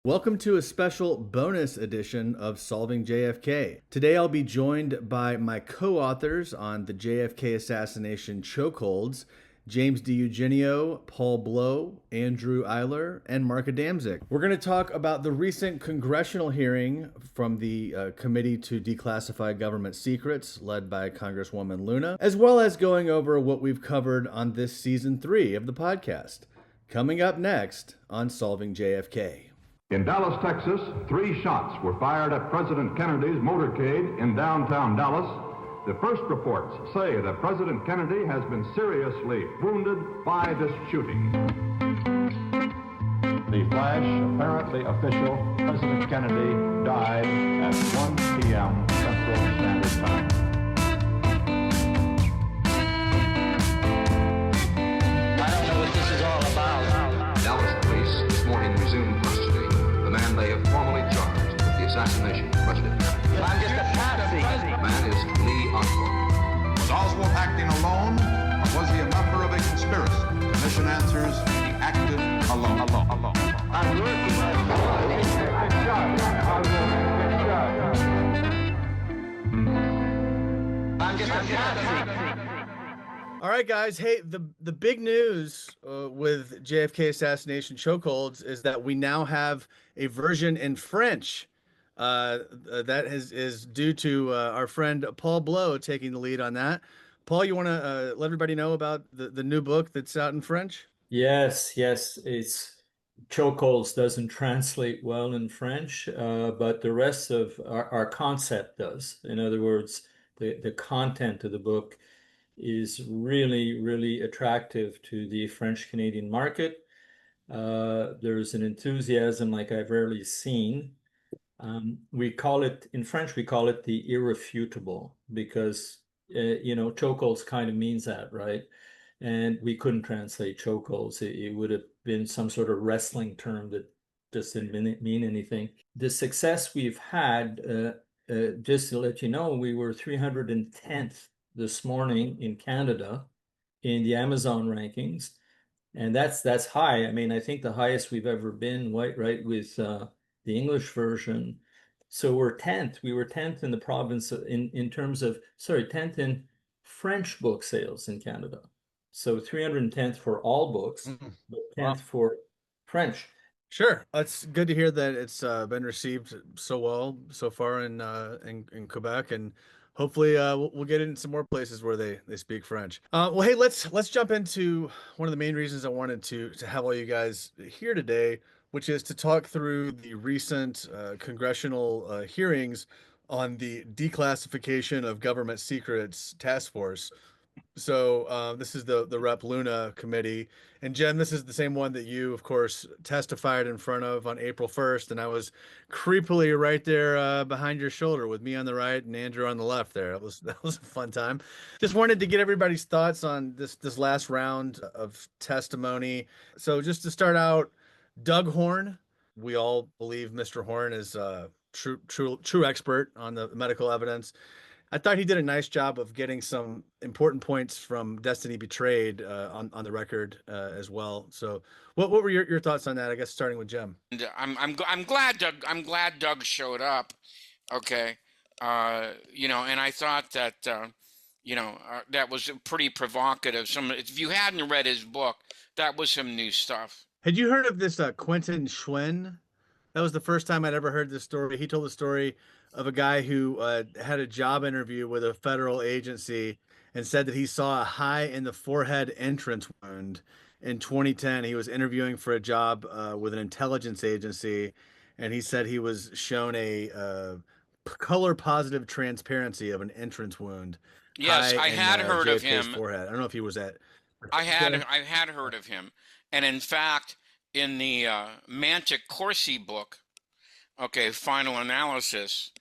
Welcome to a special bonus edition of Solving JFK. Today I'll be joined by my co-authors on the JFK Assassination Chokeholds, James DiEugenio, Paul Blow, Andrew Eiler, and Mark Adamczyk. We're going to talk about the recent congressional hearing from the Committee to Declassify Government Secrets, led by Congresswoman Luna, as well as going over what we've covered on this season 3 of the podcast. Coming up next on Solving JFK. In Dallas, Texas, 3 shots were fired at President Kennedy's motorcade in downtown Dallas. The first reports say that President Kennedy has been seriously wounded by this shooting. The flash, apparently official, President Kennedy died at 1 p.m. Central Standard Time. I don't know what this is all about. Dallas police this morning resumed custody. The man they have formally charged with the assassination of President Kennedy. I'm just a patsy. The man is Lee Oswald. Was Oswald acting alone, or was he a member of a conspiracy? Commission answers, he acted alone. I'm working I'm just a patsy. All right, guys. Hey, the big news with JFK Assassination Chokeholds is that we now have a version in French. That is due to our friend Paul Blow taking the lead on that. Paul, you want to let everybody know about the new book that's out in French? Yes. It's Chokeholds doesn't translate well in French, but the rest of our concept does. In other words, the content of the book is really, really attractive to the French-Canadian market. There's an enthusiasm like I've rarely seen. We call it, in French, we call it the irrefutable because, chokeholds kind of means that, right? And we couldn't translate chokeholds. It would have been some sort of wrestling term that just didn't mean anything. The success we've had, just to let you know, we were 310th this morning in Canada in the Amazon rankings. And that's high. I mean, I think the highest we've ever been, right, with the English version. So we're 10th. We were 10th in the province in terms of, 10th in French book sales in Canada. So 310th for all books, but 10th for French. Sure. It's good to hear that it's been received so well so far in Quebec, and hopefully we'll get it in some more places where they speak French. Well, hey, let's jump into one of the main reasons I wanted to have all you guys here today, which is to talk through the recent congressional hearings on the Declassification of Government Secrets Task Force. So this is the Rep. Luna committee. And Jen, this is the same one that you, of course, testified in front of on April 1st. And I was creepily right there behind your shoulder with me on the right and Andrew on the left there. That was a fun time. Just wanted to get everybody's thoughts on this last round of testimony. So just to start out, Doug Horn. We all believe Mr. Horn is a true expert on the medical evidence. I thought he did a nice job of getting some important points from Destiny Betrayed on the record as well. So, what were your thoughts on that? I guess starting with Jim. I'm glad Doug showed up. Okay, and I thought that that was pretty provocative. If you hadn't read his book, that was some new stuff. Had you heard of this Quentin Schwinn? That was the first time I'd ever heard this story. He told the story of a guy who had a job interview with a federal agency and said that he saw a high in the forehead entrance wound in 2010. He was interviewing for a job with an intelligence agency, and he said he was shown a color positive transparency of an entrance wound. Yes, I had heard of him. Forehead. I don't know if he was at. I had heard of him, and in fact, in the Mantic Corsi book, okay, Final Analysis,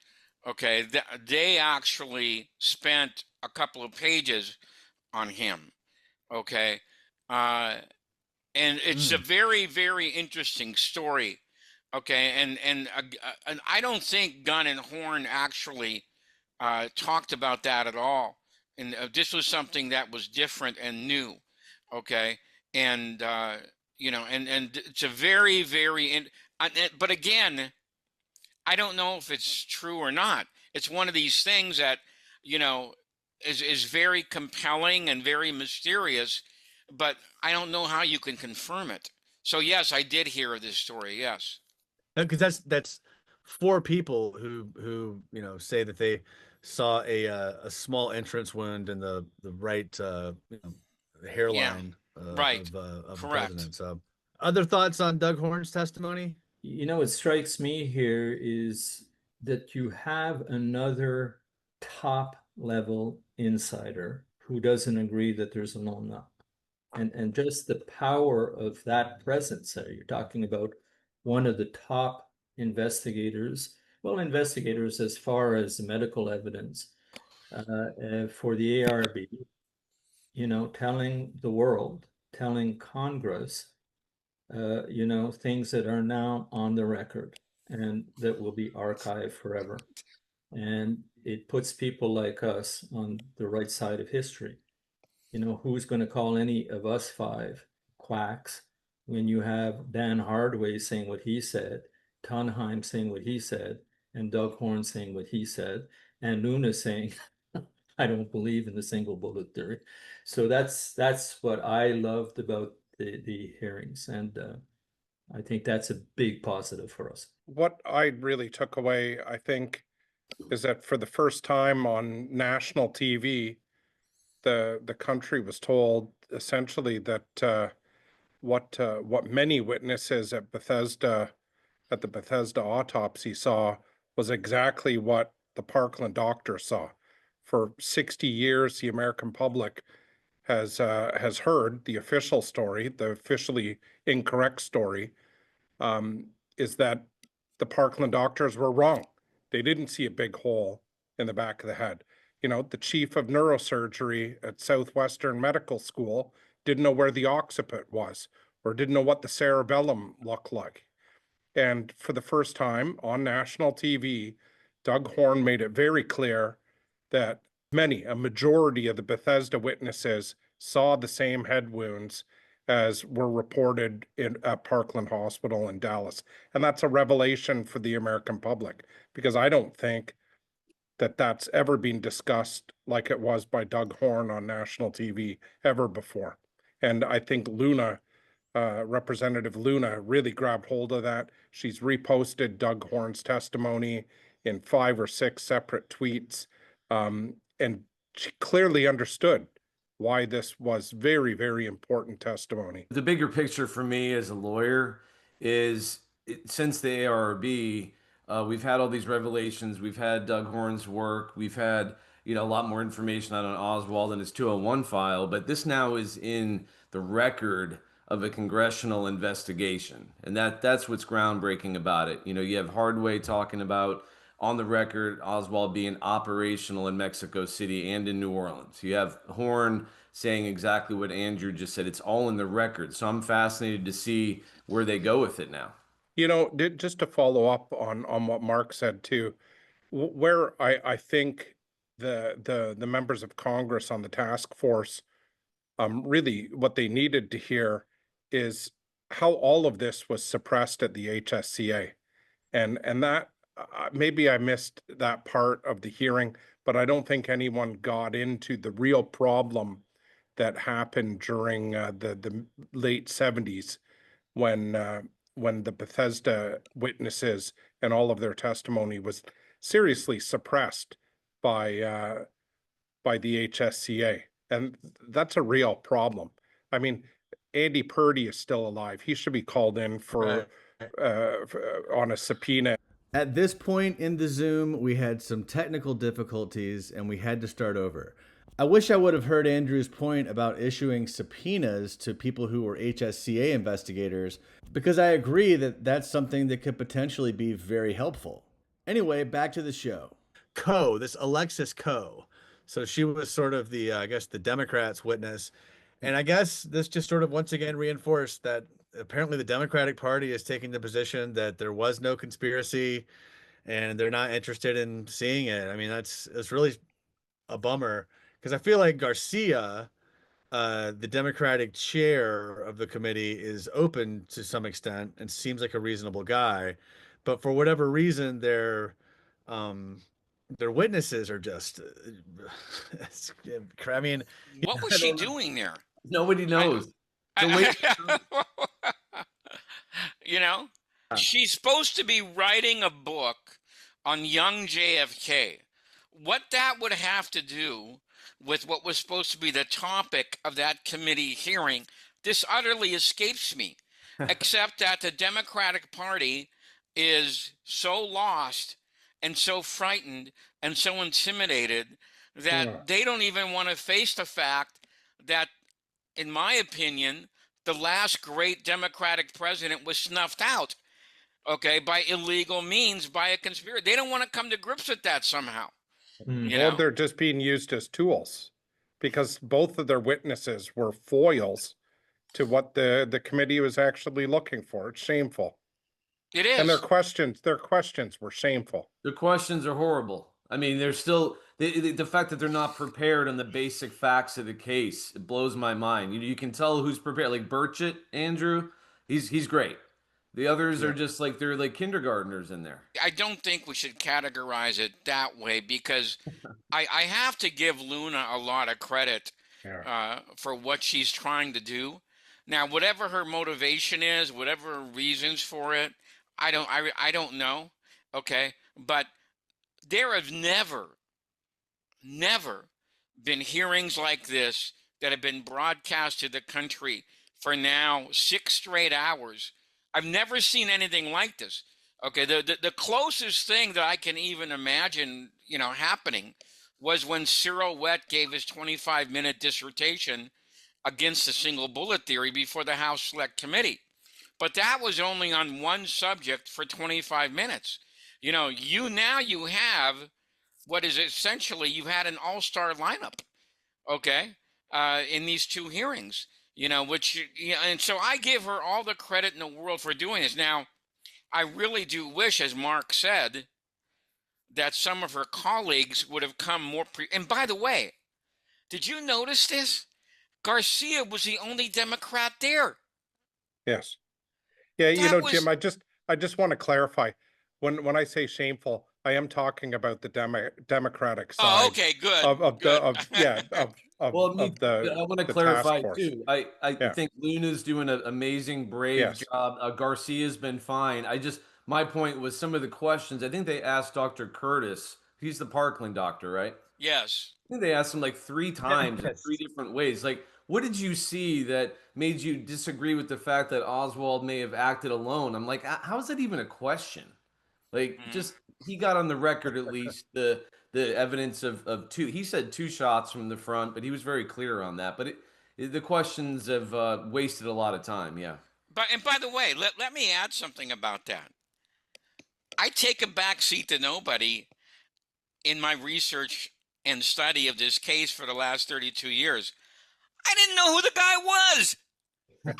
okay, they actually spent a couple of pages on him, okay, and it's a very, very interesting story, okay, and I don't think Gunn and Horn actually talked about that at all, and this was something that was different and new, okay, and and it's a very, very But again, I don't know if it's true or not. It's one of these things that, you know, is very compelling and very mysterious, but I don't know how you can confirm it. So yes, I did hear this story. Yes. Because that's four people who say that they saw a small entrance wound in the right Yeah. hairline Right. of the Correct. president. So, other thoughts on Doug Horn's testimony? What strikes me here is that you have another top level insider who doesn't agree that there's a lone nut. And just the power of that presence there. You're talking about one of the top investigators, well, investigators as far as medical evidence for the ARB, telling the world, telling Congress, things that are now on the record and that will be archived forever. And it puts people like us on the right side of history. Who's going to call any of us five quacks when you have Dan Hardway saying what he said, Tunheim saying what he said, and Doug Horn saying what he said, and Luna saying, I don't believe in the single bullet theory. So that's what I loved about the hearings, and I think that's a big positive for us. What I really took away, I think, is that for the first time on national TV, the country was told essentially that what many witnesses at the Bethesda autopsy saw was exactly what the Parkland doctor saw. For 60 years, the American public has heard the official story, the officially incorrect story, is that the Parkland doctors were wrong. They didn't see a big hole in the back of the head. The chief of neurosurgery at Southwestern Medical School didn't know where the occiput was or didn't know what the cerebellum looked like. And for the first time on national TV, Doug Horn made it very clear that a majority of the Bethesda witnesses saw the same head wounds as were reported at Parkland Hospital in Dallas. And that's a revelation for the American public, because I don't think that that's ever been discussed like it was by Doug Horn on national TV ever before. And I think Representative Luna really grabbed hold of that. She's reposted Doug Horn's testimony in 5 or 6 separate tweets. And she clearly understood why this was very, very important testimony. The bigger picture for me as a lawyer is since the ARB, we've had all these revelations. We've had Doug Horn's work. We've had a lot more information out on Oswald and his 201 file. But this now is in the record of a congressional investigation, and that's what's groundbreaking about it. You have Hardway talking about on the record Oswald being operational in Mexico City and in New Orleans. You have Horn saying exactly what Andrew just said. It's all in the record. So I'm fascinated to see where they go with it now. Just to follow up on what Mark said too, where I think the members of Congress on the task force really what they needed to hear is how all of this was suppressed at the HSCA. And that maybe I missed that part of the hearing, but I don't think anyone got into the real problem that happened during the late 70s when the Bethesda witnesses and all of their testimony was seriously suppressed by the HSCA. And that's a real problem. I mean, Andy Purdy is still alive. He should be called in for on a subpoena. At this point in the Zoom, we had some technical difficulties and we had to start over. I wish I would have heard Andrew's point about issuing subpoenas to people who were HSCA investigators, because I agree that that's something that could potentially be very helpful. Anyway, back to the show. This Alexis Coe. So she was sort of the, I guess, the Democrats' witness. And I guess this just sort of once again reinforced that apparently the Democratic Party is taking the position that there was no conspiracy and they're not interested in seeing it. I mean, it's really a bummer, because I feel like Garcia the Democratic chair of the committee is open to some extent and seems like a reasonable guy, but for whatever reason, um, their witnesses are just, I mean, What was I she don't know. doing there? Nobody I, knows. The way you know, she's supposed to be writing a book on young JFK. What that would have to do with what was supposed to be the topic of that committee hearing, this utterly escapes me, except that the Democratic Party is so lost and so frightened and so intimidated that Yeah. they don't even want to face the fact that, in my opinion, the last great Democratic president was snuffed out, okay, by illegal means, by a conspiracy. They don't want to come to grips with that somehow. You Well, know, they're just being used as tools because both of their witnesses were foils to what the committee was actually looking for. It's shameful. it And is. their questions were shameful. the questions are horrible. I mean, they're still the fact that they're not prepared on the basic facts of the case. It blows my mind. You can tell who's prepared. Like Burchett, Andrew, he's great. The others are just like they're like kindergartners in there. I don't think we should categorize it that way because I have to give Luna a lot of credit for what she's trying to do. Now, whatever her motivation is, whatever her reasons for it, I don't know. Okay, but there have never been hearings like this that have been broadcast to the country for now 6 straight hours. I've never seen anything like this. Okay, the closest thing that I can even imagine, happening was when Cyril Wett gave his 25-minute dissertation against the single bullet theory before the House Select Committee. But that was only on one subject for 25 minutes. You have what is essentially you've had an all-star lineup, okay, in these two hearings, and so I give her all the credit in the world for doing this. Now, I really do wish, as Mark said, that some of her colleagues would have come more and by the way, did you notice this? Garcia was the only Democrat there. Yes. Yeah, That was Jim, I just want to clarify. When I say shameful, I am talking about the Democratic oh, side okay, good, of good. Well, of the I want to the task clarify force. too. I Yeah. think Luna's doing an amazing, brave Yes. job. Garcia's been fine. My point was some of the questions. I think they asked Dr. Curtis. He's the Parkland doctor, right? Yes. I think they asked him like 3 times in 3 different ways. Like, what did you see that made you disagree with the fact that Oswald may have acted alone? I'm like, how is that even a question? Like, just he got on the record at least the evidence of two. He said 2 shots from the front, but he was very clear on that. But the questions have wasted a lot of time. Yeah. And by the way, let me add something about that. I take a back seat to nobody in my research and study of this case for the last 32 years. I didn't know who the guy was.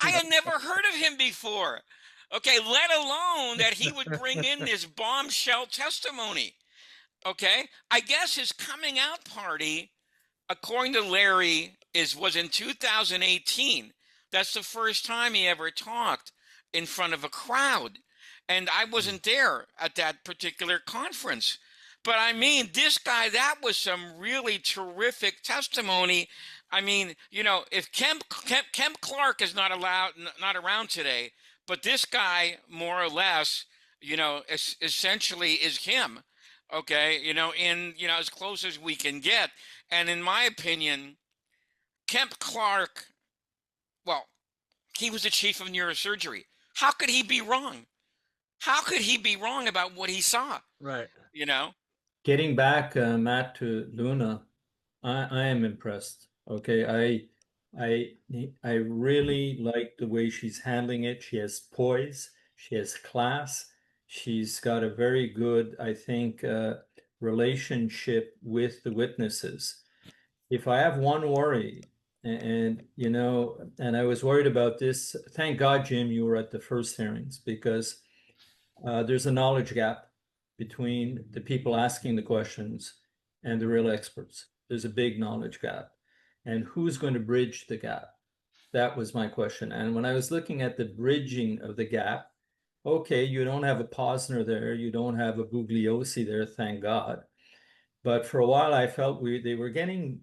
I had never heard of him before. Okay, let alone that he would bring in this bombshell testimony. Okay, I guess his coming out party, according to Larry, was in 2018. That's the first time he ever talked in front of a crowd. And I wasn't there at that particular conference. But I mean, this guy, that was some really terrific testimony. I mean, if Kemp Clark is not around today, but this guy more or less, essentially is him. Okay, as close as we can get. And in my opinion, Kemp Clark, well, he was the chief of neurosurgery. How could he be wrong? How could he be wrong about what he saw? Right. Getting back, Matt, to Luna, I am impressed. Okay, I really like the way she's handling it. She has poise, she has class, she's got a very good, I think, relationship with the witnesses. If I have one worry, and I was worried about this. Thank God, Jim, you were at the first hearings because there's a knowledge gap between the people asking the questions and the real experts. There's a big knowledge gap. and who's going to bridge the gap? That was my question. And when I was looking at the bridging of the gap, okay, you don't have a Posner there, you don't have a Bugliosi there, thank God. But for a while, I felt they were getting,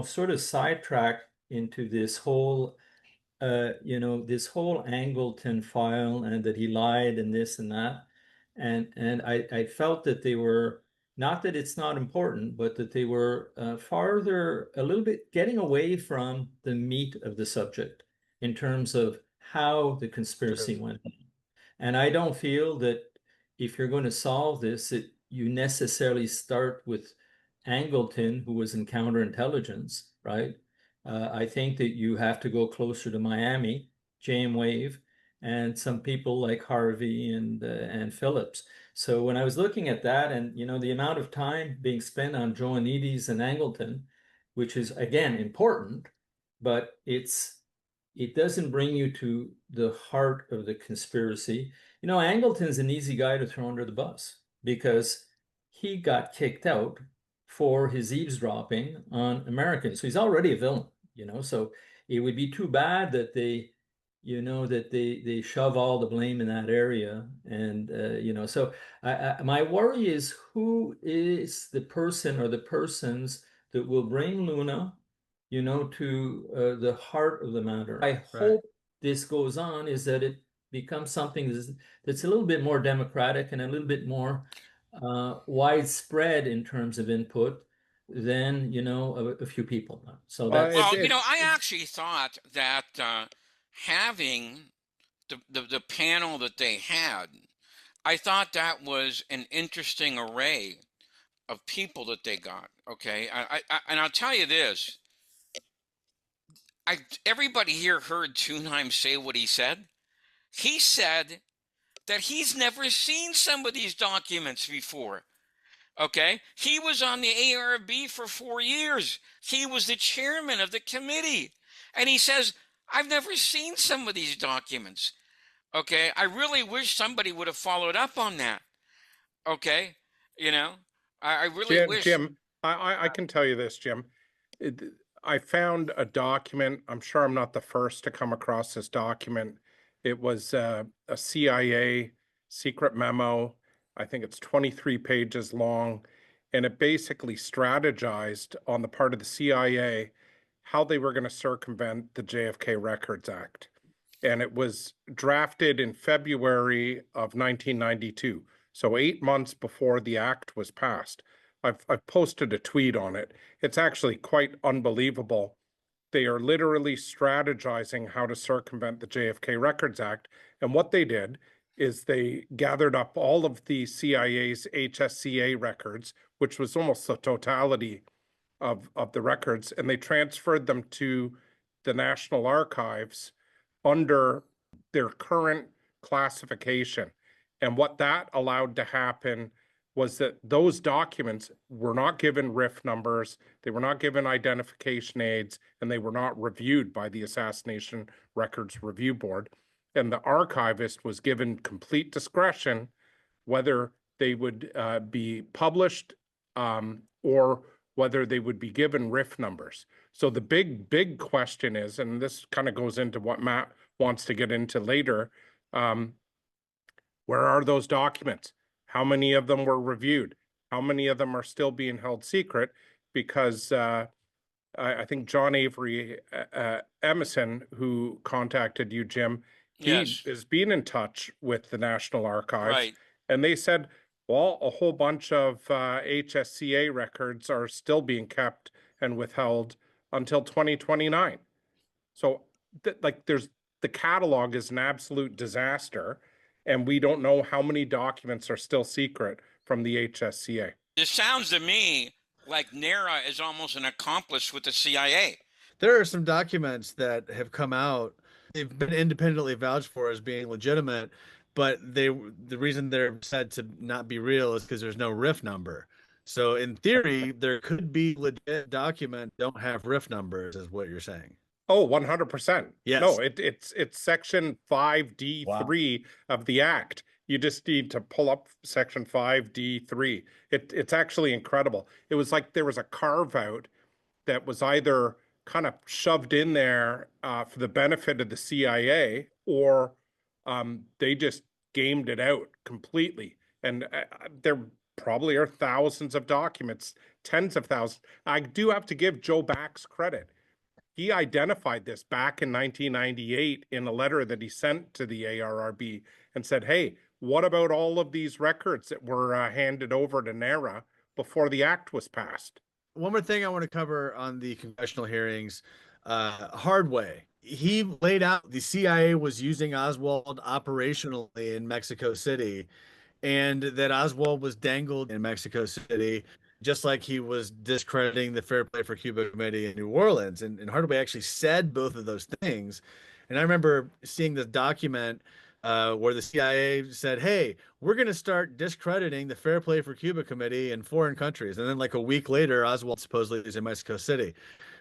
sort of sidetracked into this whole, this whole Angleton file, and that he lied and this and that. And I felt that they were, not that it's not important, but that they were farther, a little bit getting away from the meat of the subject in terms of how the conspiracy went. And I don't feel that if you're going to solve this, you necessarily start with Angleton, who was in counterintelligence, right? I think that you have to go closer to Miami, James Wave, and some people like Harvey and Phillips. So when I was looking at that, and the amount of time being spent on Joannides and Angleton, which is again important, but it doesn't bring you to the heart of the conspiracy. Angleton's an easy guy to throw under the bus because he got kicked out for his eavesdropping on Americans. So he's already a villain, so it would be too bad that they shove all the blame in that area. And, so my worry is, who is the person or the persons that will bring Luna to the heart of the matter. I hope this goes on, is that it becomes something that's a little bit more democratic and a little bit more widespread in terms of input than, a few people. So that's... Well, I actually thought that having the panel that they had, I thought that was an interesting array of people that they got. Okay, and I'll tell you this. Everybody here heard Tunheim say what he said. He said that he's never seen some of these documents before. Okay? He was on the ARB for 4 years. He was the chairman of the committee. And he says, I've never seen some of these documents. Okay? I really wish somebody would have followed up on that. Okay? I really wish. Jim, I can tell you this, Jim. I found a document. I'm sure I'm not the first to come across this document. It was a CIA secret memo. I think it's 23 pages long. And it basically strategized on the part of the CIA how they were going to circumvent the JFK Records Act. And it was drafted in February of 1992. So 8 months before the act was passed. I've posted a tweet on it. It's actually quite unbelievable. They are literally strategizing how to circumvent the JFK Records Act. And what they did is they gathered up all of the CIA's HSCA records, which was almost the totality of the records, and they transferred them to the National Archives under their current classification. And what that allowed to happen was that those documents were not given RIF numbers, they were not given identification aids, and they were not reviewed by the Assassination Records Review Board. And the archivist was given complete discretion whether they would be published or whether they would be given RIF numbers. So the big question is, and this kind of goes into what Matt wants to get into later, where are those documents? How many of them were reviewed? How many of them are still being held secret? Because I think John Avery Emerson, who contacted you, Jim, Yes. he is being in touch with the National Archives. Right. And they said, well, a whole bunch of HSCA records are still being kept and withheld until 2029. So there's the catalog is an absolute disaster. And we don't know how many documents are still secret from the HSCA. It sounds to me like NARA is almost an accomplice with the CIA. There are some documents that have come out. They've been independently vouched for as being legitimate, but the reason they're said to not be real is because there's no RIF number. So in theory, there could be legit documents that don't have RIF numbers, is what you're saying. Oh, 100%. Yes. No, it's section 5D3 of the Act. You just need to pull up section 5D3. It's actually incredible. It was like there was a carve out that was either kind of shoved in there for the benefit of the CIA, or they just gamed it out completely. And there probably are thousands of documents, tens of thousands. I do have to give Joe Bax credit. He identified this back in 1998 in a letter that he sent to the ARRB and said, hey, what about all of these records that were handed over to NARA before the act was passed? One more thing I want to cover on the congressional hearings, Hardway. He laid out the CIA was using Oswald operationally in Mexico City, and that Oswald was dangled in Mexico City, just like he was discrediting the Fair Play for Cuba Committee in New Orleans. And Hardaway actually said both of those things. And I remember seeing this document where the CIA said, hey, we're going to start discrediting the Fair Play for Cuba Committee in foreign countries. And then like a week later, Oswald supposedly is in Mexico City.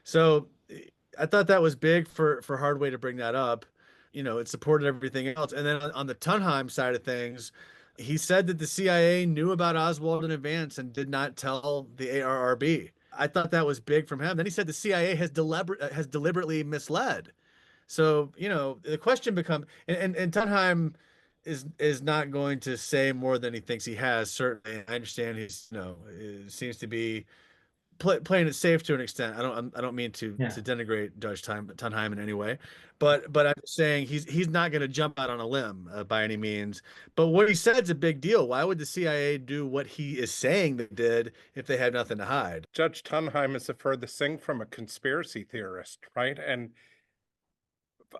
So I thought that was big for Hardway to bring that up. You know, it supported everything else. And then on the Tunheim side of things, he said that the CIA knew about Oswald in advance and did not tell the ARRB. I thought that was big from him. Then he said the CIA has deliberately misled. So, you know, the question becomes, and Tunheim is not going to say more than he thinks he has. Certainly, I understand he's, you know, seems to be playing it safe to an extent. I don't mean to denigrate Judge Tunheim in any way, but I'm saying he's not going to jump out on a limb by any means. But what he said is a big deal. Why would the CIA do what he is saying they did if they had nothing to hide? Judge Tunheim is the furthest thing from a conspiracy theorist, right? And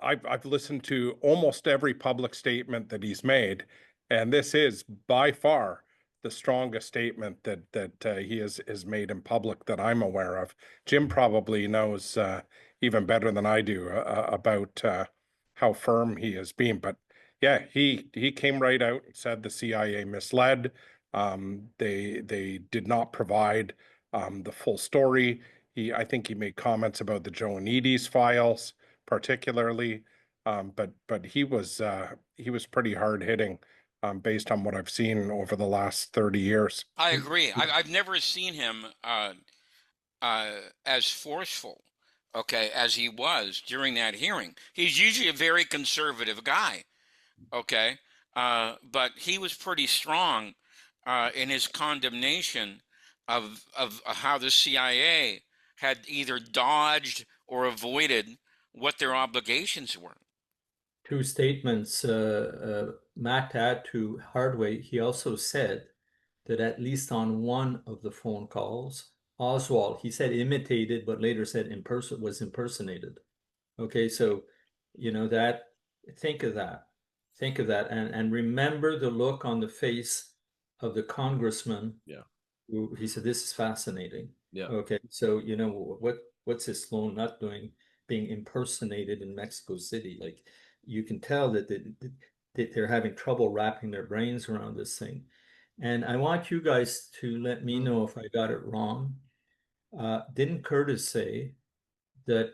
I've listened to almost every public statement that he's made, and this is by far the strongest statement that he has made in public that I'm aware of. Jim probably knows even better than I do about how firm he has been. But yeah, he came right out and said the CIA misled. They did not provide the full story. I think he made comments about the Joannides files, particularly. But he was pretty hard hitting. Based on what I've seen over the last 30 years. I agree. I've never seen him as forceful, okay, as he was during that hearing. He's usually a very conservative guy, okay, but he was pretty strong in his condemnation of how the CIA had either dodged or avoided what their obligations were. Two statements Matt had to Hardway. He also said that at least on one of the phone calls, Oswald, he said imitated, but later said was impersonated. Okay, so you know that. Think of that, and remember the look on the face of the congressman. Yeah, who he said this is fascinating. Yeah. Okay, so you know what's his Sloan not doing, being impersonated in Mexico City, like. You can tell that they're having trouble wrapping their brains around this thing. And I want you guys to let me know if I got it wrong. Didn't Curtis say that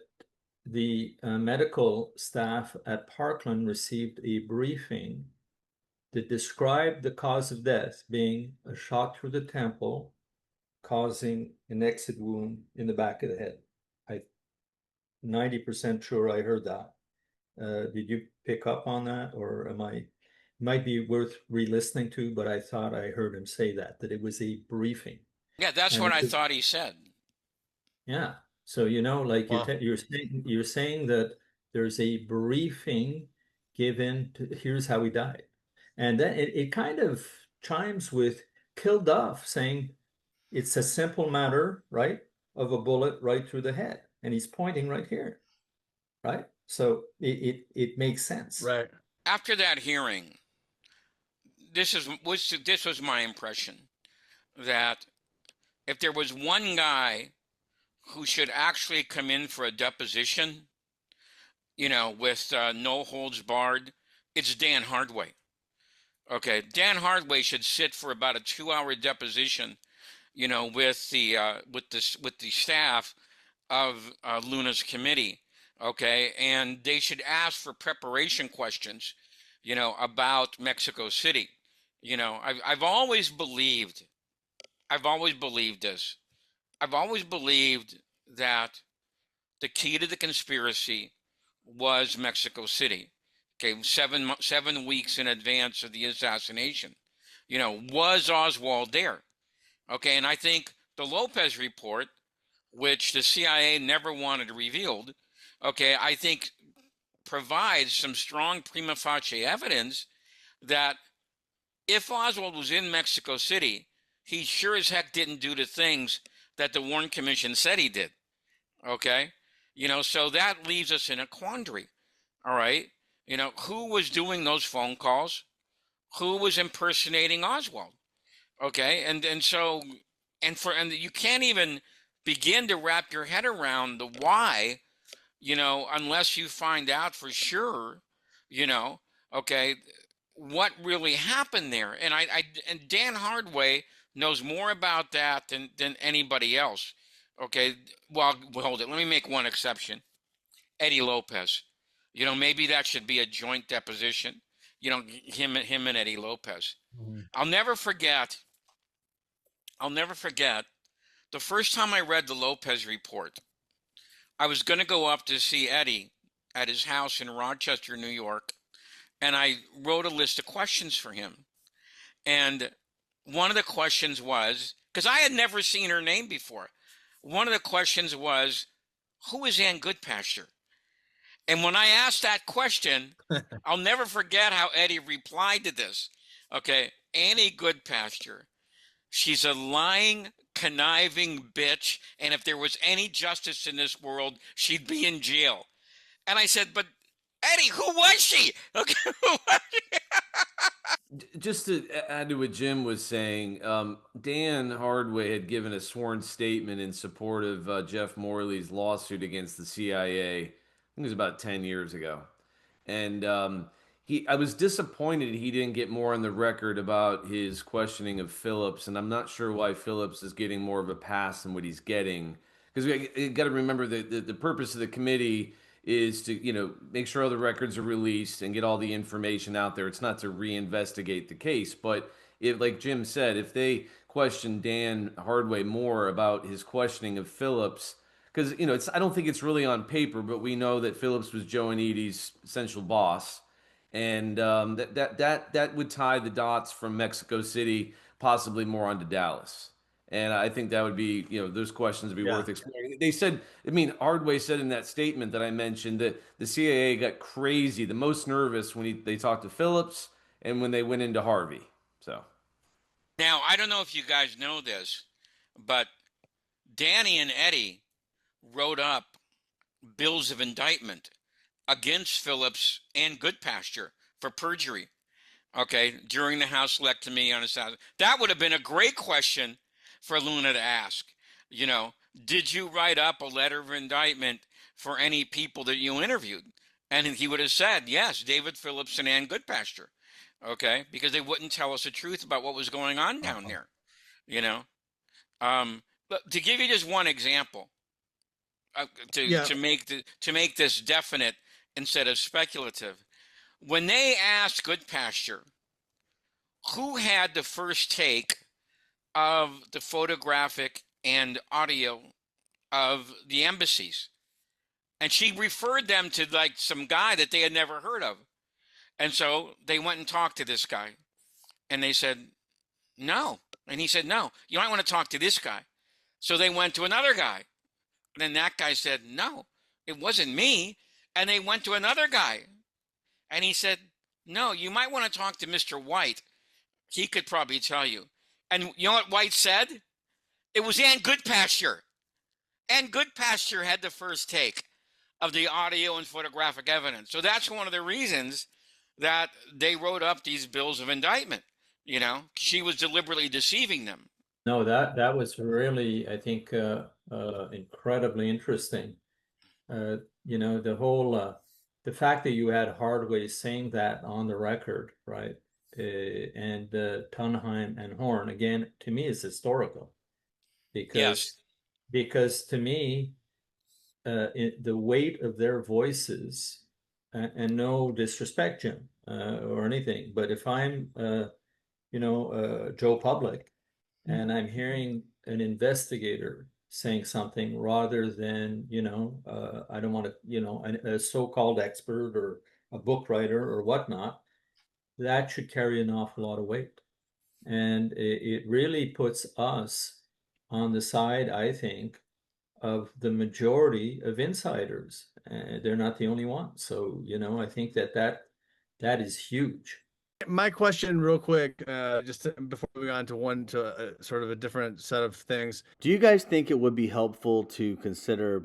the medical staff at Parkland received a briefing that described the cause of death being a shot through the temple, causing an exit wound in the back of the head? I'm 90% sure I heard that. Did you pick up on that, or might be worth re-listening to, but I thought I heard him say that it was a briefing. Yeah, that's what I thought he said. Yeah. So, you know, like Wow. you're saying that there's a briefing given to, here's how he died. And then it kind of chimes with Kilduff saying it's a simple matter, right, of a bullet right through the head. And he's pointing right here, right? So it makes sense. Right. After that hearing, this was my impression, that if there was one guy who should actually come in for a deposition, you know, with no holds barred, it's Dan Hardway. Okay, Dan Hardway should sit for about a 2-hour deposition, you know, with the staff of Luna's committee. Okay, and they should ask for preparation questions, you know, about Mexico City. You know, I've always believed this. I've always believed that the key to the conspiracy was Mexico City. Okay, 7 weeks in advance of the assassination. You know, was Oswald there? Okay, and I think the Lopez report, which the CIA never wanted revealed, okay, I think provides some strong prima facie evidence that if Oswald was in Mexico City, he sure as heck didn't do the things that the Warren Commission said he did. Okay, you know, so that leaves us in a quandary. All right, you know, who was doing those phone calls? Who was impersonating Oswald? Okay, and you can't even begin to wrap your head around the why, you know, unless you find out for sure, you know, okay, what really happened there. And and Dan Hardway knows more about that than anybody else. Okay, well, hold it. Let me make one exception. Eddie Lopez. You know, maybe that should be a joint deposition. You know, him and Eddie Lopez. I'll never forget the first time I read the Lopez report. I was going to go up to see Eddie at his house in Rochester, New York, and I wrote a list of questions for him. And one of the questions was, because I had never seen her name before, one of the questions was, who is Ann Goodpasture? And when I asked that question, I'll never forget how Eddie replied to this. Okay, Annie Goodpasture. She's a lying, conniving bitch, and if there was any justice in this world, she'd be in jail. And I said, but Eddie, who was she? Okay, who was she? Just to add to what Jim was saying, Dan Hardway had given a sworn statement in support of Jeff Morley's lawsuit against the CIA. I think it was about 10 years ago. And I was disappointed he didn't get more on the record about his questioning of Phillips, and I'm not sure why Phillips is getting more of a pass than what he's getting. Because we got to remember that the purpose of the committee is to, you know, make sure all the records are released and get all the information out there. It's not to reinvestigate the case, but if, like Jim said, if they question Dan Hardway more about his questioning of Phillips, because, you know, I don't think it's really on paper, but we know that Phillips was Joannides' essential boss, and that would tie the dots from Mexico City possibly more onto Dallas. And I think that would be, you know, those questions would be worth exploring. They said, I mean, Hardway said in that statement that I mentioned that the CIA got crazy, the most nervous when they talked to Phillips and when they went into Harvey. So Now, I don't know if you guys know this, but Danny and Eddie wrote up bills of indictment against Phillips and Goodpasture for perjury. Okay, during the House Select Committee on Assassination. That would have been a great question for Luna to ask. You know, did you write up a letter of indictment for any people that you interviewed? And he would have said, yes, David Phillips and Ann Goodpasture. Okay, because they wouldn't tell us the truth about what was going on down there. You know, but to give you just one example, to make this definite instead of speculative, when they asked Goodpasture who had the first take of the photographic and audio of the embassies, and she referred them to like some guy that they had never heard of, and so they went and talked to this guy, and they said no, and he said no, you might want to talk to this guy. So they went to another guy, and then that guy said no, it wasn't me, and they went to another guy, and he said no, you might want to talk to Mr. White, he could probably tell you. And you know what White said? It was Ann Goodpasture. Ann Goodpasture had the first take of the audio and photographic evidence. So that's one of the reasons that they wrote up these bills of indictment. You know, she was deliberately deceiving them. No, that was really, I think, incredibly interesting. You know, the whole, the fact that you had Hardway saying that on the record, right? And Tunheim and Horn, again, to me is historical, because to me, the weight of their voices, and no disrespect, Jim, or anything, but if I'm, you know, Joe Public, and I'm hearing an investigator saying something rather than, I don't want to, a so-called expert or a book writer or whatnot, that should carry an awful lot of weight. And it really puts us on the side, I think, of the majority of insiders. They're not the only ones. So, I think that is huge. My question, real quick, before we go on to sort of a different set of things. Do you guys think it would be helpful to consider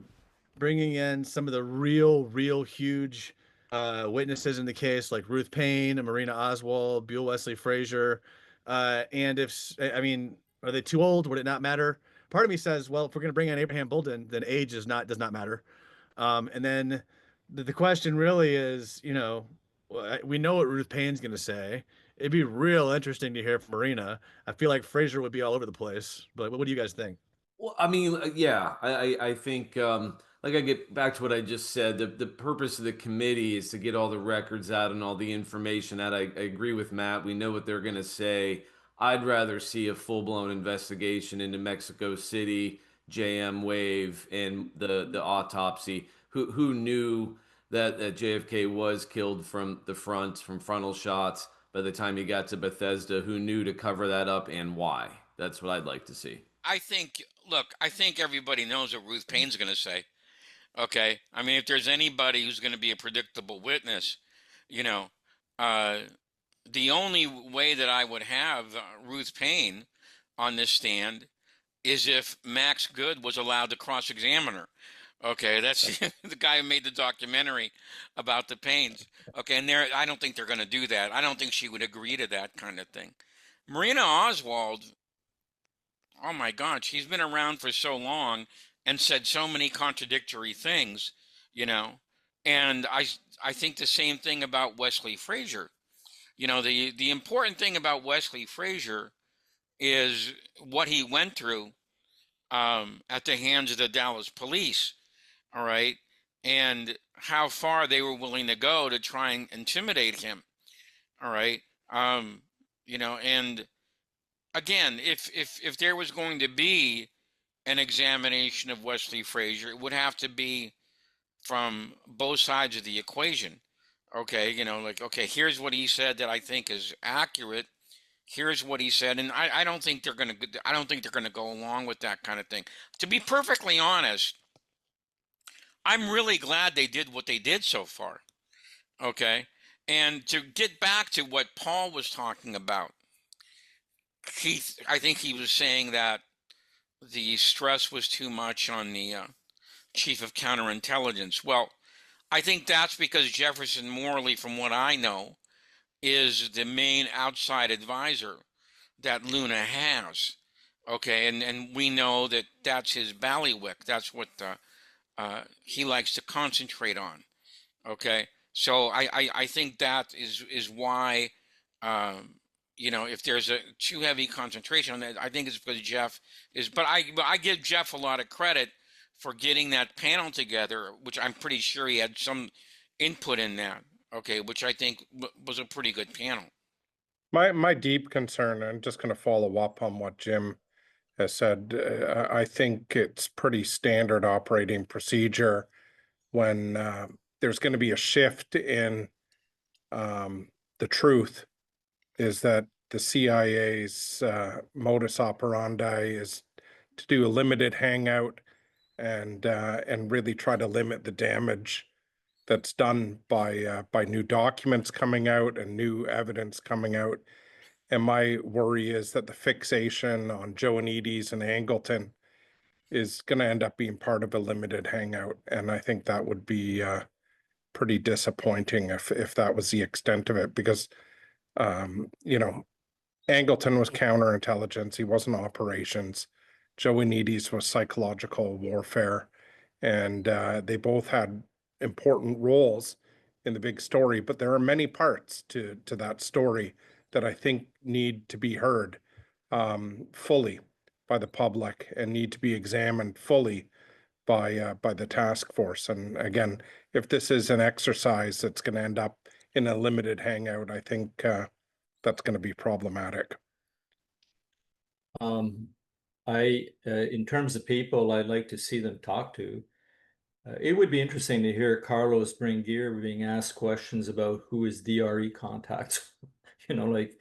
bringing in some of the real huge witnesses in the case, like Ruth Paine, Marina, Oswald, Buell Wesley Frazier? And are they too old? Would it not matter? Part of me says, well, if we're going to bring in Abraham Bolden, then age does not matter. And then the question really is, we know what Ruth Paine's going to say. It'd be real interesting to hear from Marina. I feel like Frazier would be all over the place, but what do you guys think? Well, I mean, yeah, I think, like I get back to what I just said, the purpose of the committee is to get all the records out and all the information out. I agree with Matt. We know what they're going to say. I'd rather see a full-blown investigation into Mexico City, JM Wave, and the autopsy. Who knew that JFK was killed from the front, from frontal shots by the time he got to Bethesda? Who knew to cover that up and why? That's what I'd like to see. I think everybody knows what Ruth Paine's going to say. Okay. I mean, if there's anybody who's going to be a predictable witness, the only way that I would have Ruth Paine on this stand is if Max Good was allowed to cross-examine her. Okay, that's the guy who made the documentary about the Paines. Okay, and I don't think they're going to do that. I don't think she would agree to that kind of thing. Marina Oswald, oh my God, she's been around for so long and said so many contradictory things, and I think the same thing about Wesley Frazier. The important thing about Wesley Frazier is what he went through at the hands of the Dallas police, all right, and how far they were willing to go to try and intimidate him, all right, and again, if there was going to be an examination of Wesley Frazier, it would have to be from both sides of the equation. Okay, okay, here's what he said that I think is accurate. Here's what he said, and I don't think they're gonna go along with that kind of thing. To be perfectly honest, I'm really glad they did what they did so far. Okay, and to get back to what Paul was talking about, I think he was saying that the stress was too much on the chief of counterintelligence. Well, I think that's because Jefferson Morley, from what I know, is the main outside advisor that Luna has. Okay, and we know that that's his bailiwick. That's what he likes to concentrate on. Okay, so I think that is why, if there's a too heavy concentration on that, I think it's because Jeff is, but I give Jeff a lot of credit for getting that panel together, which I'm pretty sure he had some input in that. Okay, which I think was a pretty good panel. My deep concern, I'm just going to follow up on what Jim has said. I think it's pretty standard operating procedure when there's going to be a shift in the truth, is that the CIA's modus operandi is to do a limited hangout and really try to limit the damage that's done by new documents coming out and new evidence coming out. And my worry is that the fixation on Joannides and Angleton is going to end up being part of a limited hangout. And I think that would be pretty disappointing if that was the extent of it, because, Angleton was counterintelligence. He wasn't operations. Joannides was psychological warfare. And they both had important roles in the big story, but there are many parts to that story that I think need to be heard fully by the public and need to be examined fully by the task force. And again, if this is an exercise that's going to end up in a limited hangout, I think that's going to be problematic. In terms of people I'd like to see them talk to, it would be interesting to hear Carlos Bringuier being asked questions about who his DRE contacts, like,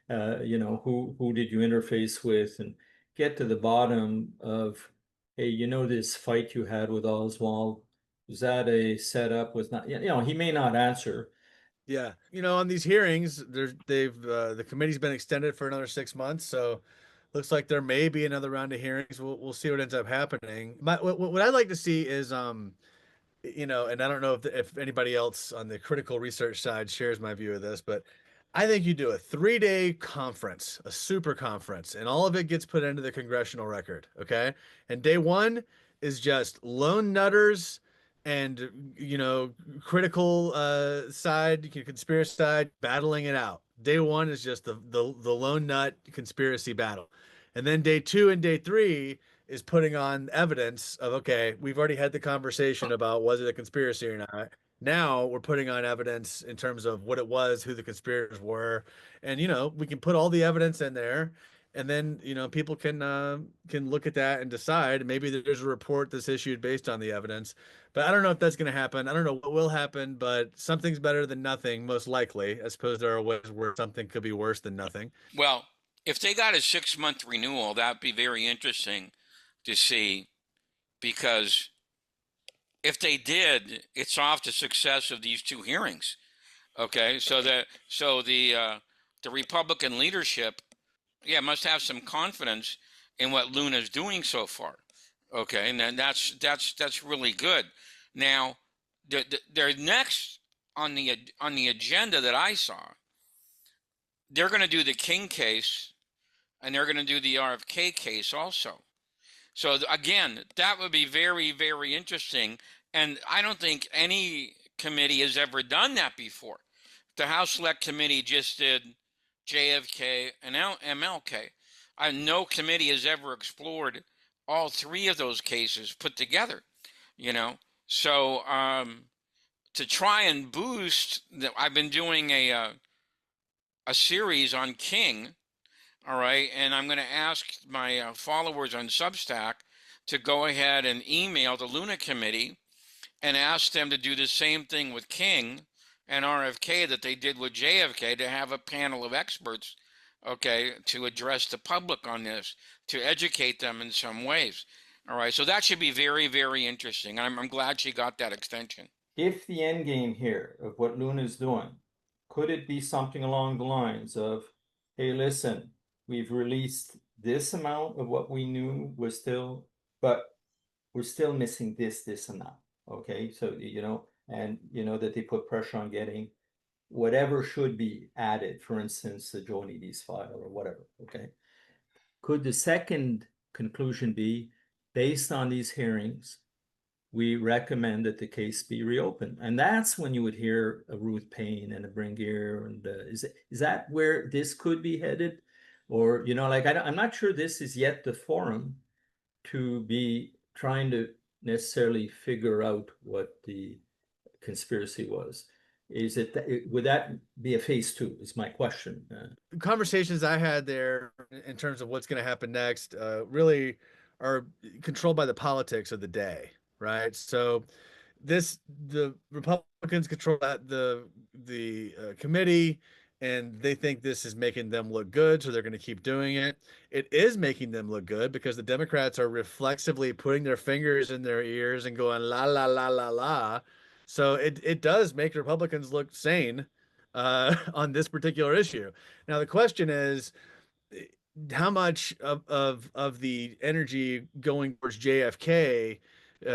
who did you interface with, and get to the bottom of, hey, this fight you had with Oswald, was that a setup? Was not, he may not answer. Yeah, on these hearings, the committee's been extended for another 6 months, so looks like there may be another round of hearings. We'll see what ends up happening. What I'd like to see is and I don't know if anybody else on the critical research side shares my view of this, but I think you do a 3-day conference, a super conference, and all of it gets put into the congressional record. Okay. And day one is just lone nutters and, critical side, conspiracy side battling it out. Day one is just the lone nut conspiracy battle. And then day two and day three is putting on evidence of, okay, we've already had the conversation about was it a conspiracy or not. Now we're putting on evidence in terms of what it was, who the conspirators were, and we can put all the evidence in there, and then people can look at that and decide. Maybe there's a report that's issued based on the evidence, but I don't know if that's going to happen. I don't know what will happen, but something's better than nothing, most likely. I suppose there are ways where something could be worse than nothing. Well, if they got a 6-month renewal, that'd be very interesting to see, because if they did, it's off the success of these 2 hearings. Okay, so the Republican leadership, must have some confidence in what Luna's doing so far. Okay, and then that's really good. Now, they're next on the agenda that I saw. They're going to do the King case, and they're going to do the RFK case also. So again, that would be very, very interesting. And I don't think any committee has ever done that before. The House Select Committee just did JFK and MLK. No committee has ever explored all 3 of those cases put together, So to try and boost, I've been doing a series on King. All right, and I'm going to ask my followers on Substack to go ahead and email the Luna Committee and ask them to do the same thing with King and RFK that they did with JFK, to have a panel of experts, okay, to address the public on this, to educate them in some ways. All right, so that should be very, very interesting. I'm glad she got that extension. If the end game here of what Luna's doing, could it be something along the lines of, hey, listen, we've released this amount of what we knew but we're still missing this, and that. Okay, so and that they put pressure on getting whatever should be added, for instance, the Joannides file or whatever. Okay, could the second conclusion be, based on these hearings, we recommend that the case be reopened? And that's when you would hear a Ruth Paine and a Bringuier. And is that where this could be headed? Or, I'm not sure this is yet the forum to be trying to necessarily figure out what the conspiracy was. Would that be a phase 2 is my question. Conversations I had there in terms of what's going to happen next really are controlled by the politics of the day, right? So the Republicans control the committee, and they think this is making them look good, so they're going to keep doing it. It is making them look good because the Democrats are reflexively putting their fingers in their ears and going la la la la la. So it does make Republicans look sane on this particular issue. Now the question is, how much of the energy going towards JFK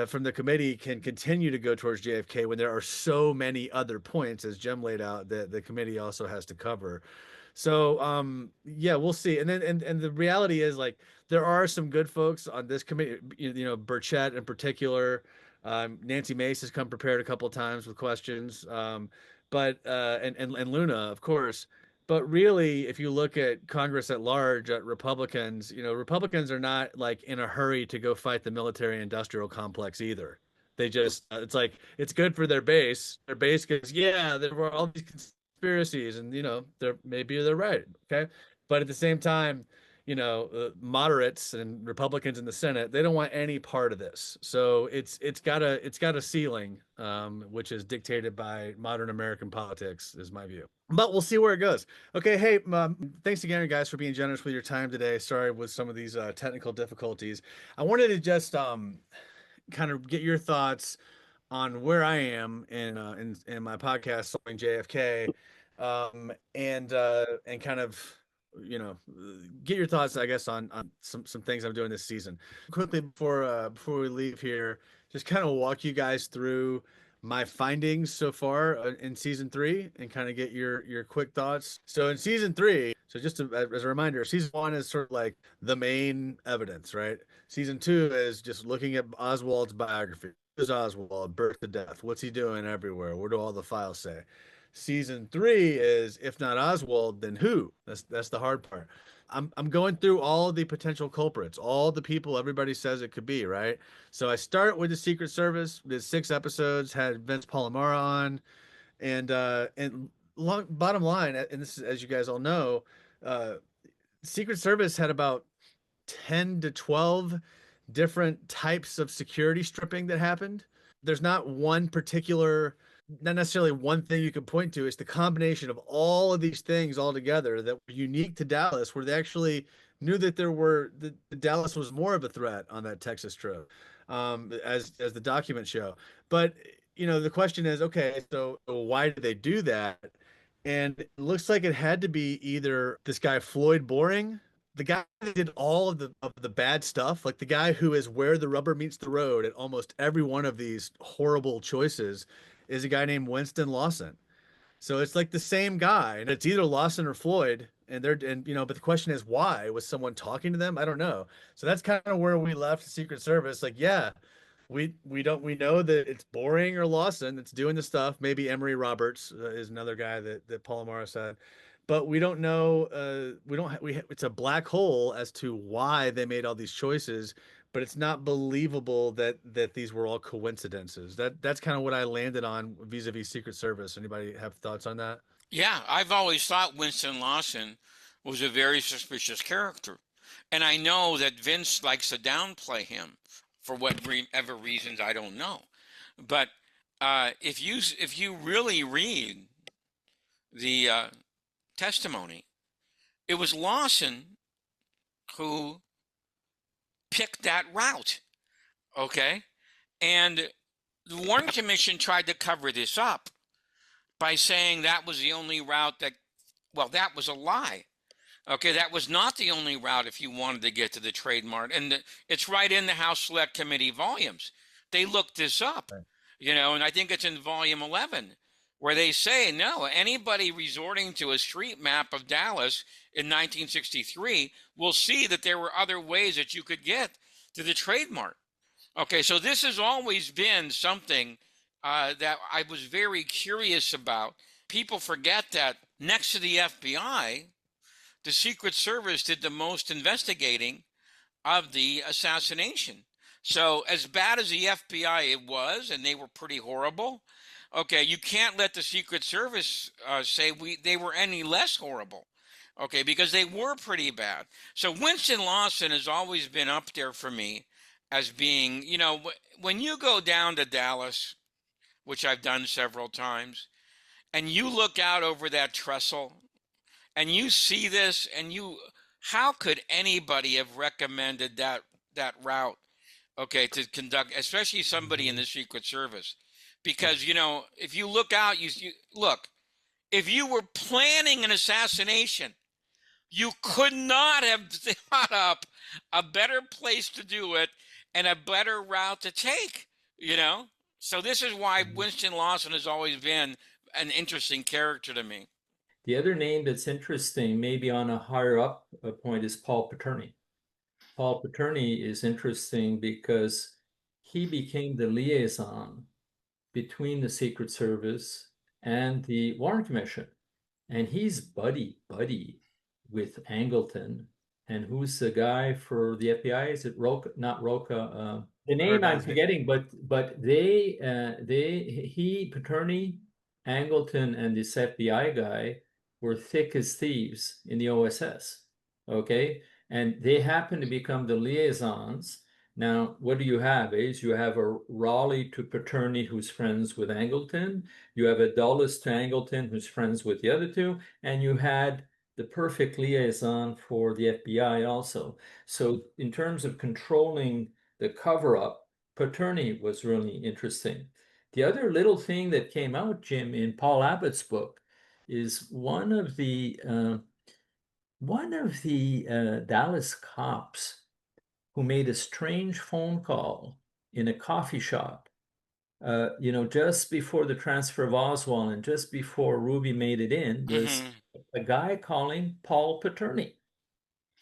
from the committee can continue to go towards JFK when there are so many other points, as Jem laid out, that the committee also has to cover. So we'll see. And then and the reality is, like, there are some good folks on this committee, Burchett in particular. Nancy Mace has come prepared a couple of times with questions. But and Luna, of course. But really, if you look at Congress at large, at Republicans, Republicans are not like in a hurry to go fight the military industrial complex either. They just, it's like, it's good for their base. Their base goes, yeah, there were all these conspiracies, and they're right. Okay. But at the same time, moderates and Republicans in the Senate, they don't want any part of this. So it's got a ceiling, which is dictated by modern American politics, is my view. But we'll see where it goes. Okay, hey, thanks again, guys, for being generous with your time today. Sorry with some of these technical difficulties. I wanted to just kind of get your thoughts on where I am in my podcast, Solving JFK, and kind of get your thoughts, I guess, on some things I'm doing this season. Quickly before we leave here, just kind of walk you guys through my findings so far in season 3 and kind of get your quick thoughts. So in season 3, so just as a reminder, season 1 is sort of like the main evidence, right? Season 2 is just looking at Oswald's biography. Who's Oswald, birth to death? What's he doing everywhere? What do all the files say? Season 3 is, if not Oswald, then who? That's the hard part. I'm going through all the potential culprits, all the people everybody says it could be, right? So I start with the Secret Service. Did 6 episodes, had Vince Palomara on, and bottom line, and this is, as you guys all know, Secret Service had about 10 to 12 different types of security stripping that happened. There's not one particular, not necessarily one thing you can point to. It's the combination of all of these things all together that were unique to Dallas, where they actually knew that Dallas was more of a threat on that Texas trip, as the documents show. But the question is, okay, so why did they do that? And it looks like it had to be either this guy Floyd Boring, the guy that did all of the bad stuff, like the guy who is where the rubber meets the road at almost every one of these horrible choices, is a guy named Winston Lawson. So it's like the same guy, and it's either Lawson or Floyd, but the question is, why? Was someone talking to them? I don't know. So that's kind of where we left the Secret Service. Like, yeah, we know that it's Boring or Lawson that's doing the stuff. Maybe Emory Roberts is another guy that Palomara said, but we don't know. It's a black hole as to why they made all these choices. But it's not believable that these were all coincidences. That's kind of what I landed on vis-a-vis Secret Service. Anybody have thoughts on that? Yeah, I've always thought Winston Lawson was a very suspicious character. And I know that Vince likes to downplay him for whatever reasons, I don't know. But if you really read the testimony, it was Lawson who picked that route, okay? And the Warren Commission tried to cover this up by saying that was the only route that was a lie. Okay, that was not the only route if you wanted to get to the trademark. And it's right in the House Select Committee volumes. They looked this up, and I think it's in volume 11, where they say, no, anybody resorting to a street map of Dallas in 1963 will see that there were other ways that you could get to the trademark. Okay, so this has always been something that I was very curious about. People forget that next to the FBI, the Secret Service did the most investigating of the assassination. So as bad as the FBI it was, and they were pretty horrible, okay, you can't let the Secret Service say they were any less horrible, okay, because they were pretty bad. So Winston Lawson has always been up there for me as being, when you go down to Dallas, which I've done several times, and you look out over that trestle, and you see this, and how could anybody have recommended that route, okay, to conduct, especially somebody in the Secret Service? Because, if you look out, look, if you were planning an assassination, you could not have thought up a better place to do it and a better route to take, So this is why Winston Lawson has always been an interesting character to me. The other name that's interesting, maybe on a higher up point, is Paul Paterny. Paul Paterny is interesting because he became the liaison between the Secret Service and the Warren Commission. And he's buddy with Angleton. And who's the guy for the FBI? Is it Roca? Not Roca. The name I'm forgetting, but Paterny, Angleton, and this FBI guy were thick as thieves in the OSS. Okay, and they happen to become the liaisons. Now, what do you have? Is you have a Raleigh to Paternity who's friends with Angleton. You have a Dulles to Angleton who's friends with the other two, and you had the perfect liaison for the FBI also. So in terms of controlling the cover-up, Paternity was really interesting. The other little thing that came out, Jim, in Paul Abbott's book is one of the Dallas cops who made a strange phone call in a coffee shop, just before the transfer of Oswald and just before Ruby made it in, was a guy calling Paul Paternity.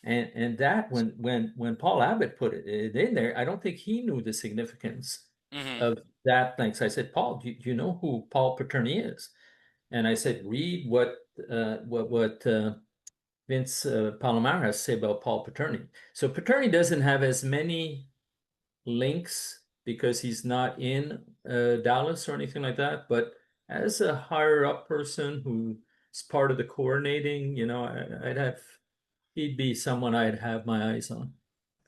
And that when Paul Abbott put it in there, I don't think he knew the significance of that thing. So I said, Paul, do you know who Paul Paternity is? And I said, read what Vince Palomar has to say about Paul Paternity. So Paternity doesn't have as many links because he's not in Dallas or anything like that. But as a higher up person who's part of the coordinating, he'd be someone I'd have my eyes on.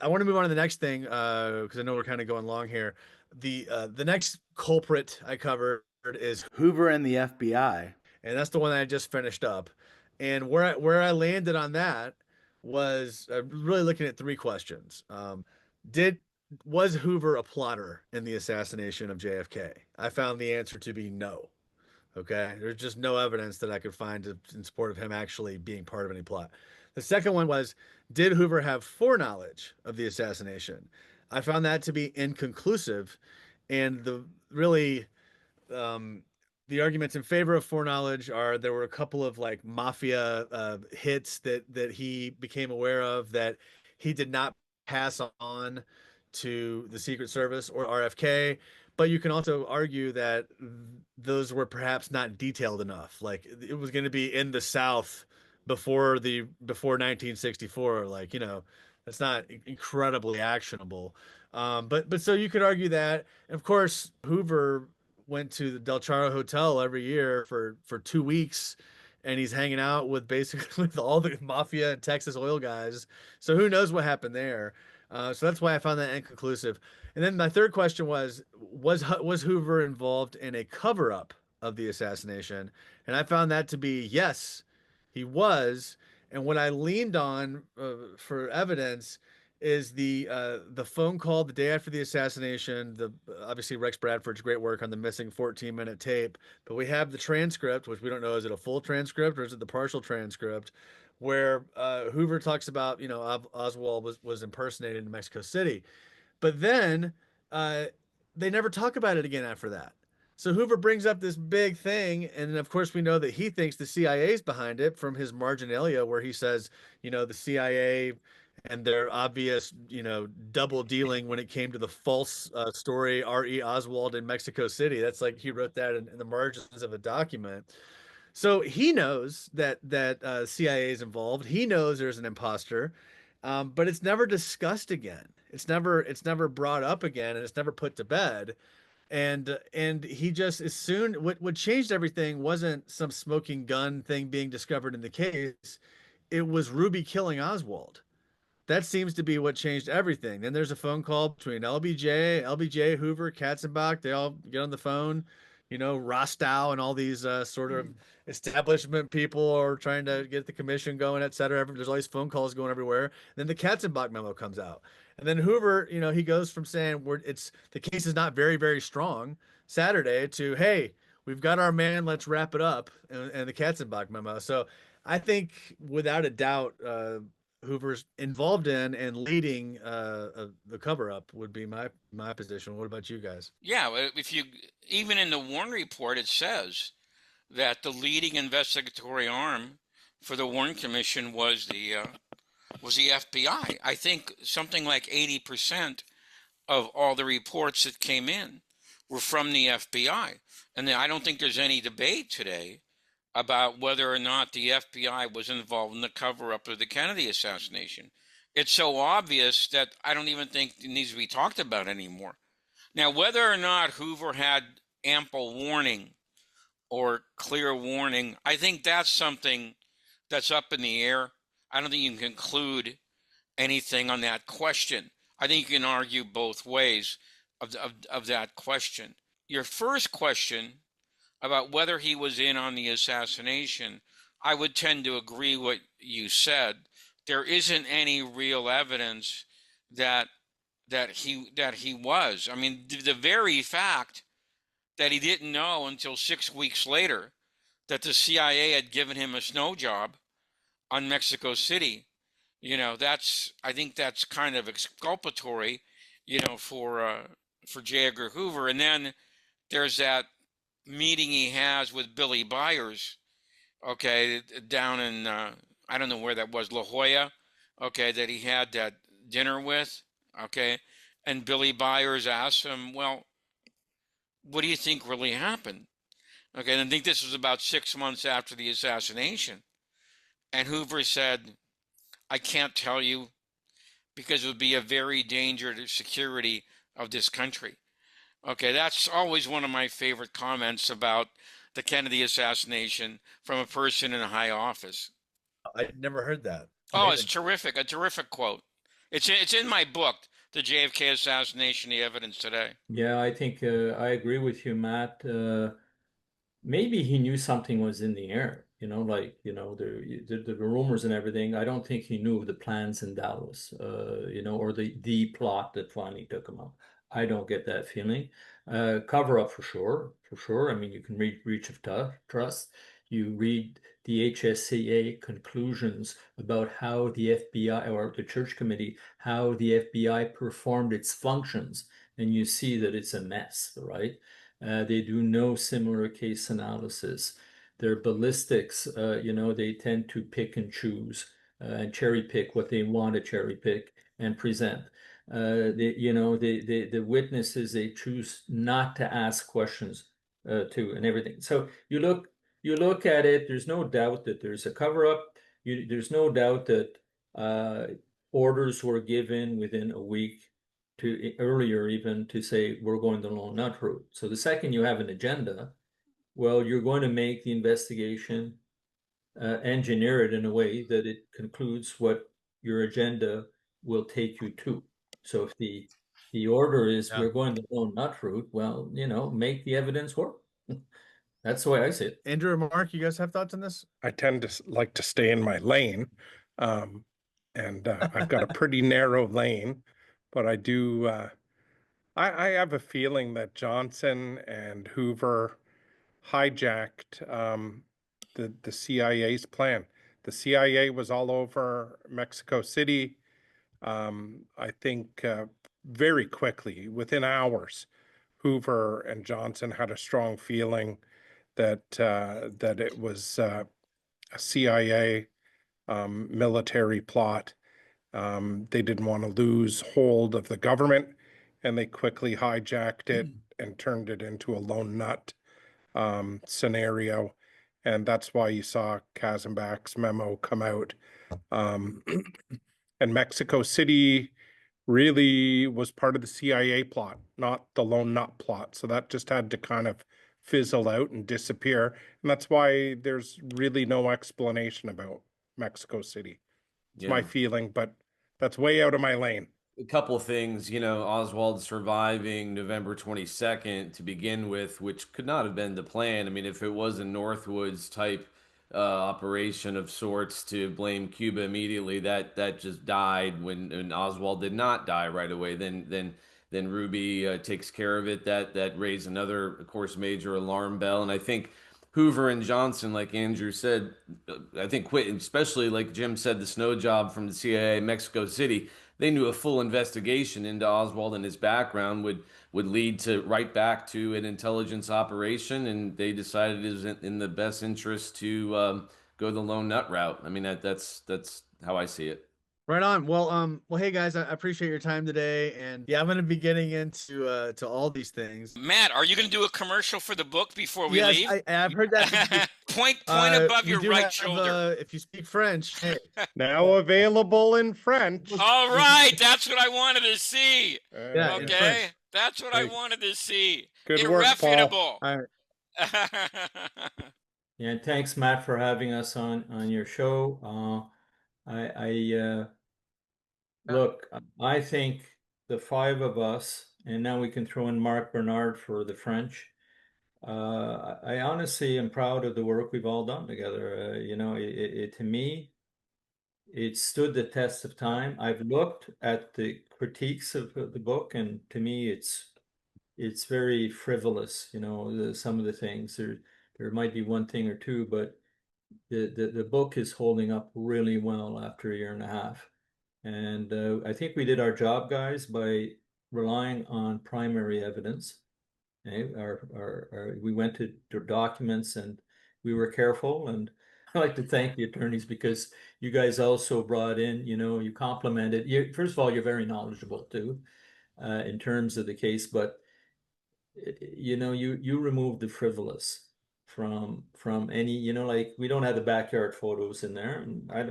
I want to move on to the next thing because I know we're kind of going long here. The next culprit I covered is Hoover and the FBI, and that's the one that I just finished up. And where I landed on that was really looking at three questions. Was Hoover a plotter in the assassination of JFK? I found the answer to be no. Okay, there's just no evidence that I could find in support of him actually being part of any plot. The second one was, did Hoover have foreknowledge of the assassination? I found that to be inconclusive, and the arguments in favor of foreknowledge are there were a couple of like mafia hits that he became aware of that he did not pass on to the Secret Service or RFK. But you can also argue that those were perhaps not detailed enough. Like it was going to be in the South before 1964. Like that's not incredibly actionable. But so you could argue that. And of course, Hoover went to the Del Charro Hotel every year for 2 weeks, and he's hanging out with basically with all the mafia and Texas oil guys. So who knows what happened there? So that's why I found that inconclusive. And then my third question was Hoover involved in a cover up of the assassination? And I found that to be yes, he was. And what I leaned on for evidence is the phone call the day after the assassination. Obviously Rex Bradford's great work on the missing 14-minute tape, but we have the transcript, which we don't know, is it a full transcript or is it the partial transcript, where Hoover talks about Oswald was impersonated in Mexico City, but then they never talk about it again after that. So Hoover brings up this big thing, and of course we know that he thinks the CIA's behind it from his marginalia, where he says, the CIA and their obvious, double dealing when it came to the false story R.E. Oswald in Mexico City. That's like he wrote that in the margins of a document. So he knows that CIA is involved. He knows there's an imposter, but it's never discussed again. It's never brought up again, and it's never put to bed. And he just as soon what changed everything wasn't some smoking gun thing being discovered in the case. It was Ruby killing Oswald. That seems to be what changed everything. Then there's a phone call between LBJ, Hoover, Katzenbach. They all get on the phone. Rostow and all these sort of establishment people are trying to get the commission going, et cetera. There's all these phone calls going everywhere. And then the Katzenbach memo comes out. And then Hoover, he goes from saying the case is not very, very strong Saturday to, hey, we've got our man, let's wrap it up, and the Katzenbach memo. So I think without a doubt, Hoover's involved in and leading the cover up would be my position. What about you guys? Yeah, even in the Warren report, it says that the leading investigatory arm for the Warren Commission was the FBI. I think something like 80% of all the reports that came in were from the FBI, and I don't think there's any debate today about whether or not the FBI was involved in the cover-up of the Kennedy assassination. It's so obvious that I don't even think it needs to be talked about anymore. Now, whether or not Hoover had ample warning or clear warning, I think that's something that's up in the air. I don't think you can conclude anything on that question. I think you can argue both ways of that question. Your first question about whether he was in on the assassination, I would tend to agree what you said. There isn't any real evidence that he was. I mean, the very fact that he didn't know until 6 weeks later that the CIA had given him a snow job on Mexico City, I think that's kind of exculpatory, for J. Edgar Hoover. And then there's that meeting he has with Billy Byers, okay, down in I don't know where that was, La Jolla, okay, that he had that dinner with, okay, and Billy Byers asked him, well, what do you think really happened? Okay, and I think this was about 6 months after the assassination. And Hoover said, I can't tell you because it would be a very danger to security of this country. Okay, that's always one of my favorite comments about the Kennedy assassination from a person in a high office. I never heard that. Oh, it's terrific, a terrific quote. It's in my book, The JFK Assassination, The Evidence Today. Yeah, I think I agree with you, Matt. Maybe he knew something was in the air, the rumors and everything. I don't think he knew of the plans in Dallas, or the plot that finally took him out. I don't get that feeling. Cover up for sure. I mean, you can read breach of trust. You read the HSCA conclusions about how the FBI or the Church Committee, how the FBI performed its functions, and you see that it's a mess, right? They do no similar case analysis. Their ballistics, they tend to pick and choose and cherry pick what they want to cherry pick and present. The witnesses, they choose not to ask questions to and everything. So you look at it. There's no doubt that there's a cover up. There's no doubt that orders were given within a week to earlier even to say we're going the lone nut route. So the second you have an agenda, well, you're going to make the investigation, engineer it in a way that it concludes what your agenda will take you to. So if the order is we're going the lone nut route, well, make the evidence work. That's the way I see it. Andrew or Mark, you guys have thoughts on this? I tend to like to stay in my lane, and I've got a pretty narrow lane, but I do. I have a feeling that Johnson and Hoover hijacked the CIA's plan. The CIA was all over Mexico City. I think very quickly, within hours, Hoover and Johnson had a strong feeling that it was a CIA military plot. They didn't want to lose hold of the government, and they quickly hijacked it and turned it into a lone nut scenario. And that's why you saw Kazembak's memo come out. And Mexico City really was part of the CIA plot, not the lone nut plot. So that just had to kind of fizzle out and disappear. And that's why there's really no explanation about Mexico City. It's my feeling, but that's way out of my lane. A couple of things, Oswald surviving November 22nd to begin with, which could not have been the plan. I mean, if it was a Northwoods type operation of sorts to blame Cuba immediately, that just died when Oswald did not die right away. Then Ruby takes care of it. That raised another, of course, major alarm bell. And I think Hoover and Johnson, like Andrew said, I think quit, especially like Jim said, the snow job from the CIA in Mexico City. They knew a full investigation into Oswald and his background would lead to right back to an intelligence operation, and they decided it was in the best interest to go the lone nut route. I mean, that's how I see it. Right on. Well, hey guys, I appreciate your time today, and yeah, I'm going to be getting into to all these things. Matt, are you going to do a commercial for the book before we leave? I've heard that. point above your right shoulder. If you speak French, hey. Now available in French. All right, that's what I wanted to see. Yeah, okay, that's what I wanted to see. Good Irrefutable. work, Paul. All right. Yeah, and thanks, Matt, for having us on your show. Look, I think the five of us, and now we can throw in Mark Bernard for the French. I honestly am proud of the work we've all done together. To me, it stood the test of time. I've looked at the critiques of the book, and to me, it's very frivolous. Some of the things there might be one thing or two, but the book is holding up really well after a year and a half. And I think we did our job, guys, by relying on primary evidence. Okay? We went to documents and we were careful. And I'd like to thank the attorneys because you guys also brought in, you complimented. First of all, you're very knowledgeable too, in terms of the case, but you remove the frivolous from any, like we don't have the backyard photos in there, and I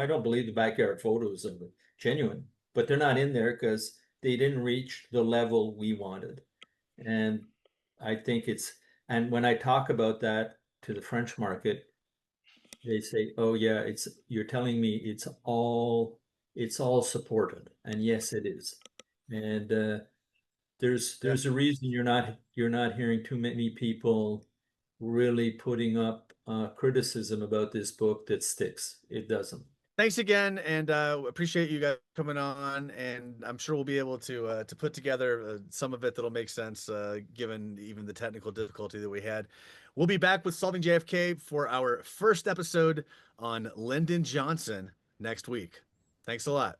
don't believe the backyard photos are genuine, but they're not in there because they didn't reach the level we wanted. And I think and when I talk about that to the French market, they say, oh yeah, you're telling me it's all supported, and yes it is. And there's a reason you're not hearing too many people really putting up criticism about this book that sticks. It doesn't. Thanks again, and appreciate you guys coming on. And I'm sure we'll be able to put together some of it that'll make sense, given even the technical difficulty that we had. We'll be back with Solving JFK for our first episode on Lyndon Johnson next week. Thanks a lot.